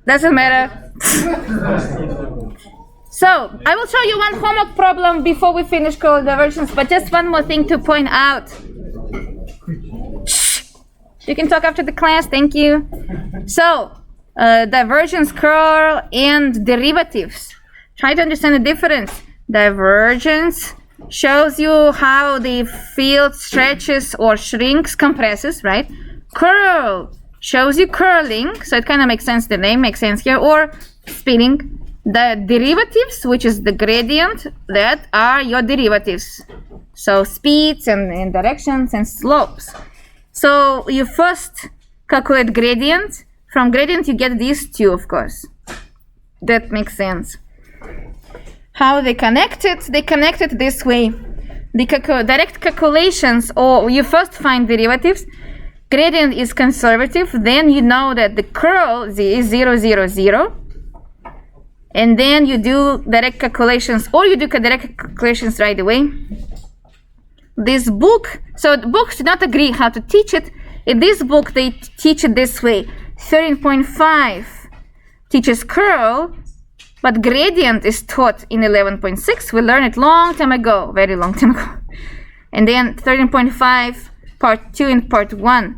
Doesn't matter. So, I will show you one homework problem before we finish curl divergence, but just one more thing to point out. Shh. You can talk after the class, thank you. So, divergence, curl, and derivatives. Try to understand the difference. Divergence shows you how the field stretches or shrinks, compresses, right? Curl shows you curling, so it kind of makes sense, the name makes sense here, or spinning. The derivatives, which is the gradient, that are your derivatives. So speeds and directions and slopes. So you first calculate gradient. From gradient you get these two, of course. That makes sense. How they connect it? They connect it this way. The direct calculations, or you first find derivatives. Gradient is conservative. Then you know that the curl is 0, 0, 0. And then you do direct calculations, or you do direct calculations right away. This book, so the books do not agree how to teach it. In this book, they teach it this way. 13.5 teaches curl, but gradient is taught in 11.6. We learned it long time ago, very long time ago. And then 13.5, part 2 and part 1,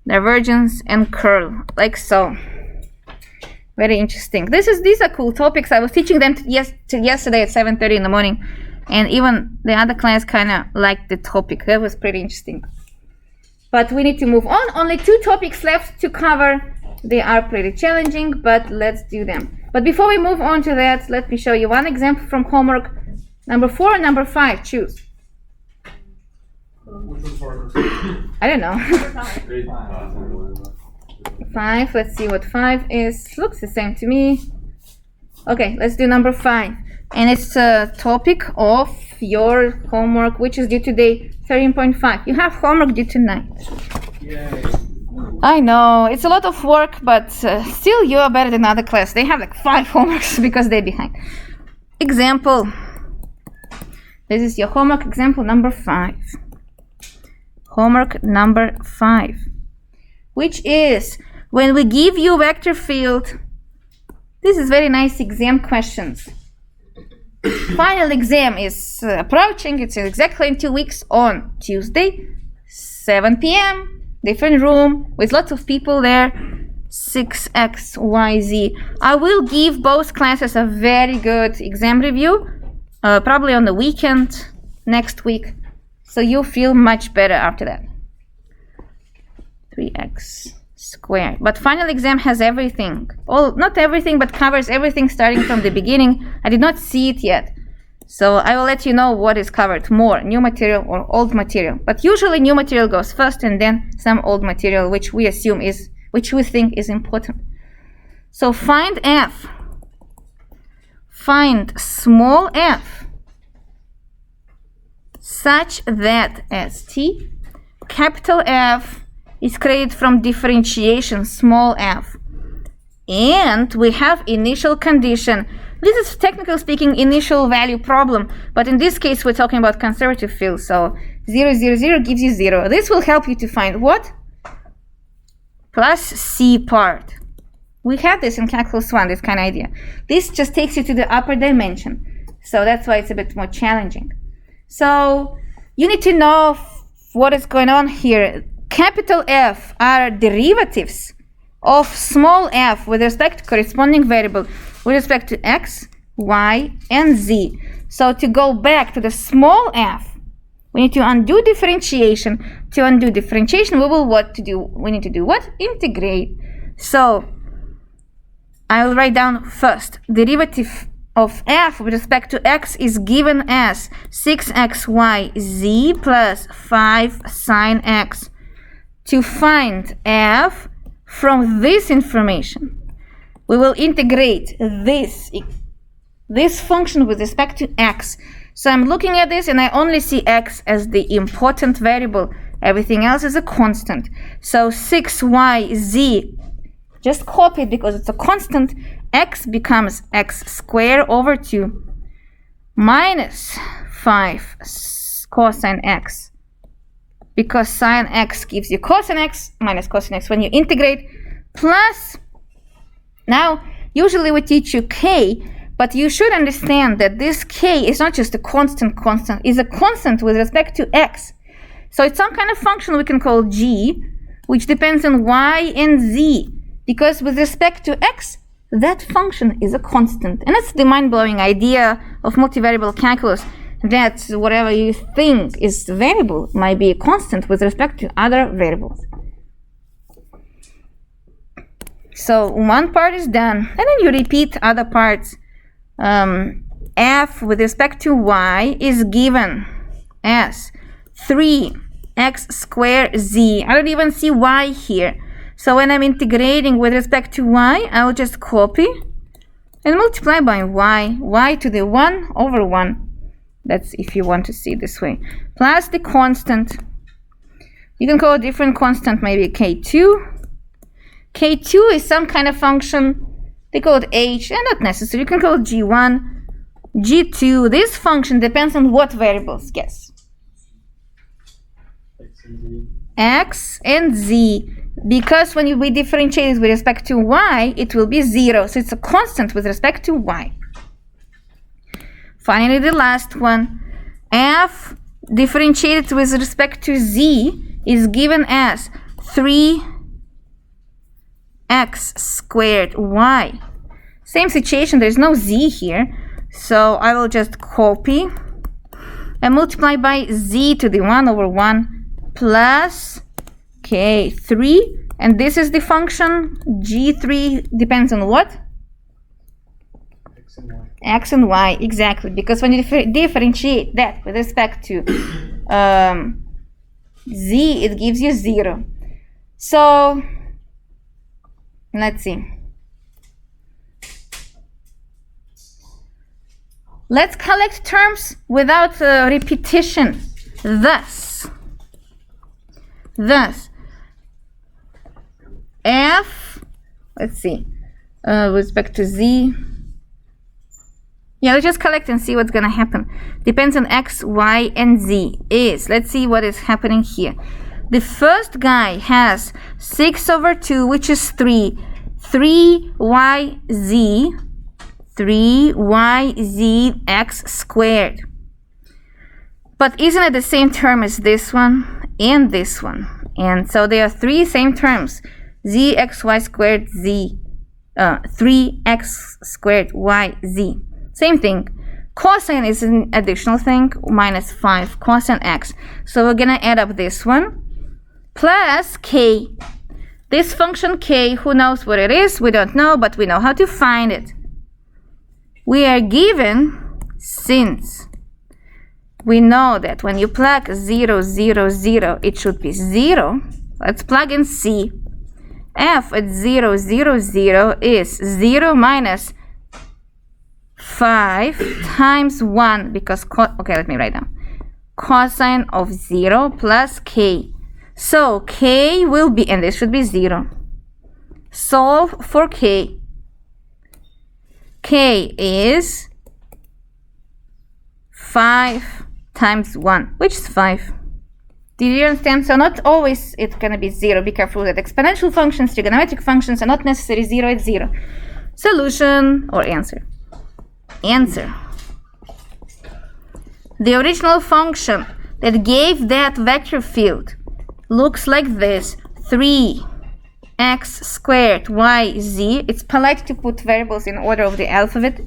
divergence and curl, like so. Very interesting. These are cool topics. I was teaching them yesterday at 7:30 in the morning, and even the other class kind of liked the topic. That was pretty interesting. But we need to move on. Only 2 topics left to cover. They are pretty challenging, but let's do them. But before we move on to that, let me show you one example from homework. Number 4 and number 5. Choose. I don't know. 5. Let's see what 5 is. Looks the same to me. Okay, let's do number 5. And it's a topic of your homework, which is due today, 13.5. You have homework due tonight. Yay. I know, it's a lot of work, but still you are better than other class. They have like 5 homeworks because they're behind. Example. This is your homework example number 5. Homework number 5. Which is, when we give you vector field, this is very nice exam questions. Final exam is approaching. It's exactly in 2 weeks on Tuesday, 7 p.m. Different room with lots of people there. 6xyz. I will give both classes a very good exam review, probably on the weekend next week, so you'll feel much better after that. 3x squared. But final exam has everything. Not everything, but covers everything starting from the beginning. I did not see it yet, so I will let you know what is covered more, new material or old material. But usually new material goes first, and then some old material, which we think is important. So find f. Find small f such that st capital F is created from differentiation small f, and we have initial condition. This is technically speaking initial value problem, but in this case we're talking about conservative field, so 0, 0, 0 gives you 0. This will help you to find what? Plus c part. We had this in calculus 1, this kind of idea. This just takes you to the upper dimension, so that's why it's a bit more challenging. So you need to know what is going on here. Capital F are derivatives of small f with respect to corresponding variable, with respect to x, y, and z. So to go back to the small f, we need to undo differentiation. To undo differentiation, we need to do what? Integrate. So I will write down first, derivative of f with respect to x is given as 6xyz plus 5 sine x. To find f from this information, we will integrate this function with respect to x. So I'm looking at this and I only see x as the important variable. Everything else is a constant. So 6yz, just copy it because it's a constant. X becomes x squared over 2 minus 5 cosine x. Because sine x gives you cosine x minus cosine x when you integrate, plus Now, usually we teach you k, but you should understand that this k is not just a constant, it's a constant with respect to x. So it's some kind of function we can call g, which depends on y and z, because with respect to x, that function is a constant. And that's the mind-blowing idea of multivariable calculus, that whatever you think is variable might be a constant with respect to other variables. So one part is done, and then you repeat other parts. F with respect to y is given as 3x squared z. I don't even see y here. So when I'm integrating with respect to y, I will just copy and multiply by y to the 1 over 1. That's if you want to see it this way. Plus the constant. You can call a different constant, maybe k2. K2 is some kind of function. They call it h, and not necessary. You can call it g1, g2. This function depends on what variables? Guess. X and z. Because when we differentiate it with respect to y, it will be 0. So it's a constant with respect to y. Finally, the last one. F differentiated with respect to z is given as 3x squared y. Same situation, there's no z here, so I will just copy and multiply by z to the 1 over 1 plus k3, and this is the function g3 depends on what? X and y, exactly, because when you differentiate that with respect to z, it gives you 0. So let's see. Let's collect terms without repetition. Thus, f, let's see, with respect to z. Yeah, let's just collect and see what's going to happen. Depends on x, y, and z is. Let's see what is happening here. The first guy has 6 over 2, which is 3. 3yz x squared. But isn't it the same term as this one and this one? And so there are 3 same terms. zxy squared z. 3x squared yz. Same thing. Cosine is an additional thing, minus 5 cosine x. So we're going to add up this one. Plus k. This function k, who knows what it is? We don't know, but we know how to find it. We are given, since we know that when you plug 0, 0, 0, it should be 0. Let's plug in c. F at 0, 0, 0 is 0 minus 5 times 1, because, okay, let me write down. Cosine of 0 plus k. So k will be, and this should be 0. Solve for k. K is 5 times 1, which is 5. Did you understand? So not always it's going to be 0. Be careful that exponential functions, trigonometric functions are not necessarily 0 at 0. Solution or answer. Answer. The original function that gave that vector field looks like this. 3x squared yz. It's polite to put variables in order of the alphabet.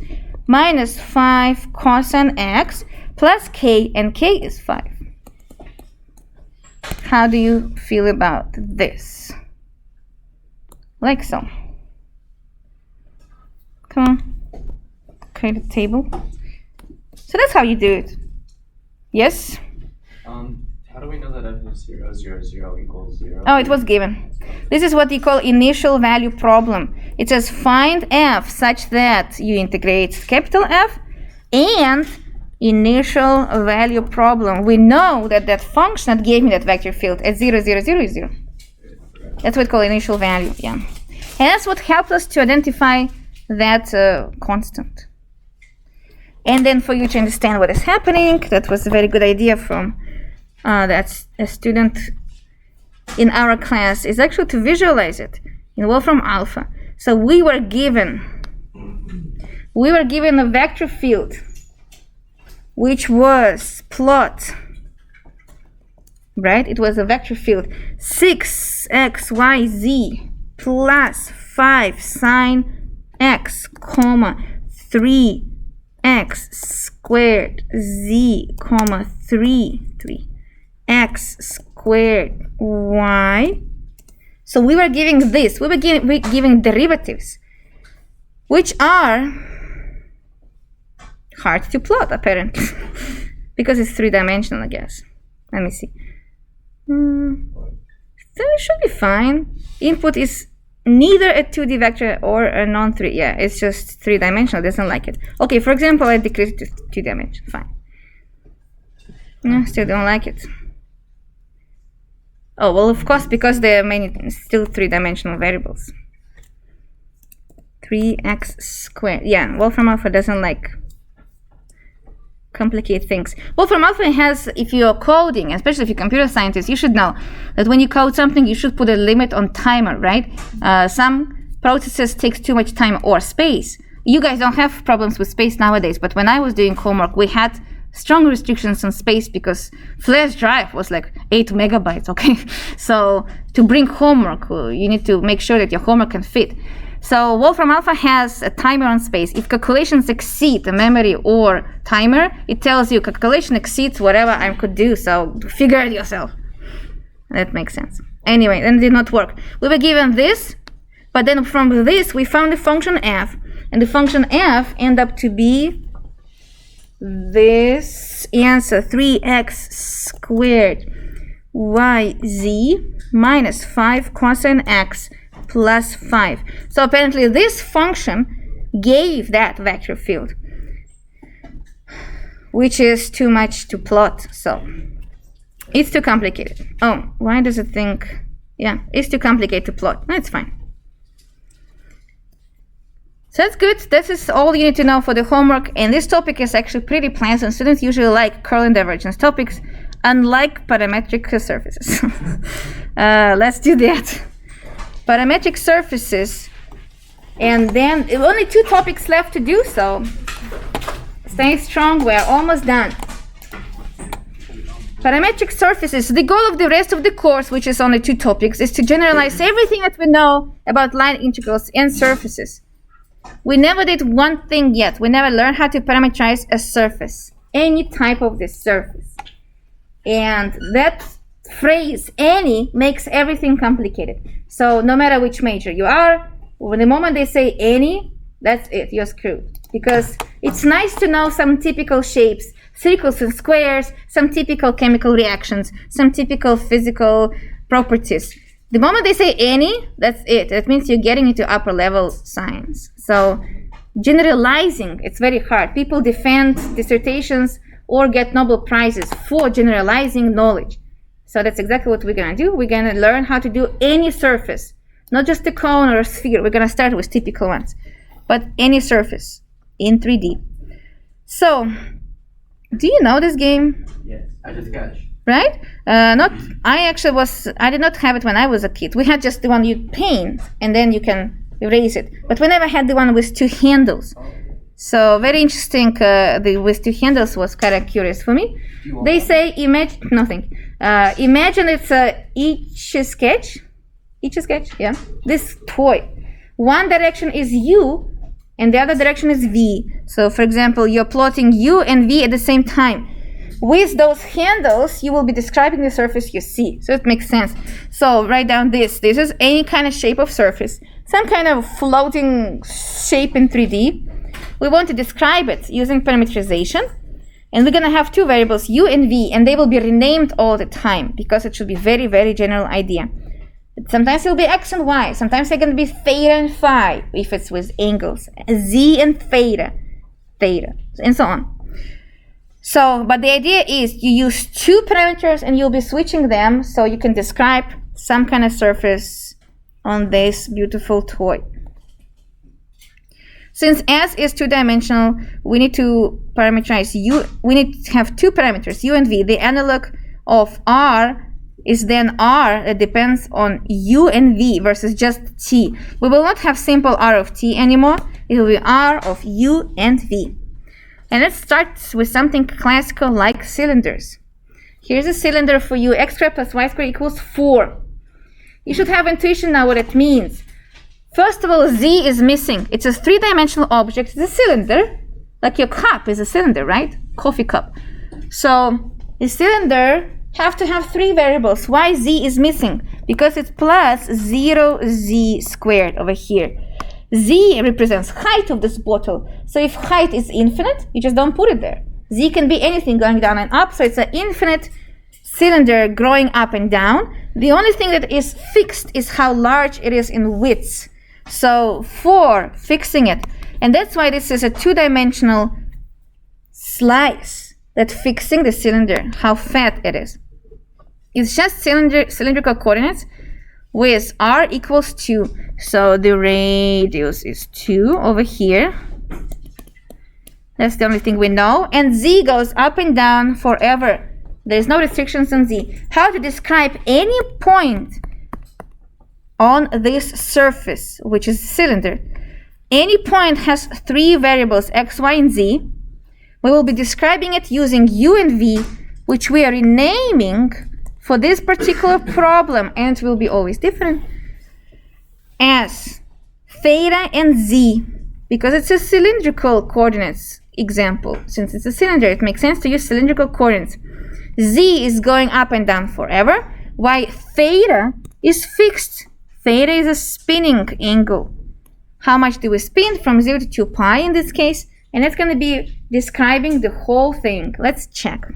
Minus 5 cosine x plus k, and k is 5. How do you feel about this? Like so. Come on. Create a table. So that's how you do it. Yes? How do we know that f is 0, 0, 0 equals 0? Oh, it was given. This is what you call initial value problem. It says find f such that you integrate capital F and initial value problem. We know that that function that gave me that vector field at 0, 0, 0 is 0. That's what we call initial value, yeah. And that's what helped us to identify that constant. And then for you to understand what is happening, that was a very good idea from that's a student in our class, is actually to visualize it in Wolfram Alpha. So we were given a vector field which was plot, right? It was a vector field 6xyz plus 5 sine x, comma 3x squared z, comma 3x squared y. So we were giving this, we were giving derivatives, which are hard to plot apparently, because it's three-dimensional, I guess. Let me see. So it should be fine. Input is neither a 2D vector or a non-3. Yeah, it's just three-dimensional. Doesn't like it. Okay, for example, I decrease it to 2 dimension. Fine. No, still don't like it. Oh, well, of course, because there are many still three-dimensional variables. 3x squared. Yeah, Wolfram Alpha doesn't like complicate things. Wolfram Alpha has, if you're coding, especially if you're computer scientist, you should know that when you code something, you should put a limit on timer, right? Some processes takes too much time or space. You guys don't have problems with space nowadays, but when I was doing homework, we had strong restrictions on space because flash drive was like 8 megabytes, okay? So to bring homework, you need to make sure that your homework can fit. So Wolfram Alpha has a timer on space. If calculations exceed the memory or timer, it tells you calculation exceeds whatever I could do, so figure it yourself. That makes sense. Anyway, then it did not work. We were given this, but then from this we found the function f, and the function f ended up to be this answer, 3x squared yz minus 5 cosine x plus 5. So apparently this function gave that vector field, which is too much to plot, so it's too complicated. Oh, why does it think, yeah, it's too complicated to plot. That's fine. So that's good. This is all you need to know for the homework, and this topic is actually pretty pleasant. Students usually like curl and divergence topics, unlike parametric surfaces. Let's do that. Parametric surfaces, and then only 2 topics left to do so. Stay strong, we're almost done. Parametric surfaces, the goal of the rest of the course, which is only 2 topics, is to generalize everything that we know about line integrals and surfaces. We never did one thing yet. We never learned how to parameterize a surface, any type of this surface. And that phrase, any, makes everything complicated. So no matter which major you are, when the moment they say any, that's it, you're screwed. Because it's nice to know some typical shapes, circles and squares, some typical chemical reactions, some typical physical properties. The moment they say any, that's it. That means you're getting into upper level science. So generalizing, it's very hard. People defend dissertations or get Nobel Prizes for generalizing knowledge. So that's exactly what we're going to do. We're going to learn how to do any surface, not just a cone or a sphere. We're going to start with typical ones, but any surface in 3D. So, do you know this game? Yes, I just got it. Right? I did not have it when I was a kid. We had just the one you paint and then you can erase it. But we never had the one with 2 handles. So very interesting. The with 2 handles was kind of curious for me. They say imagine it's each sketch, yeah. This toy. One direction is U and the other direction is V. So for example, you're plotting U and V at the same time. With those handles, you will be describing the surface you see. So it makes sense. So write down this. This is any kind of shape of surface. Some kind of floating shape in 3D. We want to describe it using parameterization. And we're going to have 2 variables, U and V, and they will be renamed all the time because it should be very, very general idea. Sometimes it will be X and Y. Sometimes they're going to be theta and phi if it's with angles. Z and theta, and so on. So, but the idea is you use 2 parameters and you'll be switching them so you can describe some kind of surface on this beautiful toy. Since S is 2-dimensional, we need to parameterize U. We need to have 2 parameters, U and V, the analog of R is then r that depends on u and v versus just t. We will not have simple r of t anymore. It will be r of u and v. And let's start with something classical like cylinders. Here's a cylinder for you. X squared plus y squared equals 4. You should have intuition now what it means. First of all, z is missing. It's a three-dimensional object. It's a cylinder. Like your cup is a cylinder, right? Coffee cup. So the cylinder have to have three variables. Why z is missing? Because it's plus 0z squared over here. Z represents height of this bottle. So if height is infinite, you just don't put it there. Z can be anything going down and up. So it's an infinite cylinder growing up and down. The only thing that is fixed is how large it is in width. So 4, fixing it. And that's why this is a two-dimensional slice that fixing the cylinder, how fat it is. It's just cylindrical coordinates with r equals 2. So the radius is 2 over here. That's the only thing we know. And z goes up and down forever. There's no restrictions on z. How to describe any point on this surface, which is a cylinder. Any point has three variables, x, y, and z. We will be describing it using u and v, which we are renaming for this particular problem, and it will be always different, as theta and z, because it's a cylindrical coordinates example. Since it's a cylinder, it makes sense to use cylindrical coordinates. Z is going up and down forever, while theta is fixed. Theta is a spinning angle. How much do we spin? From 0 to 2 pi in this case, and that's going to be describing the whole thing. Let's check.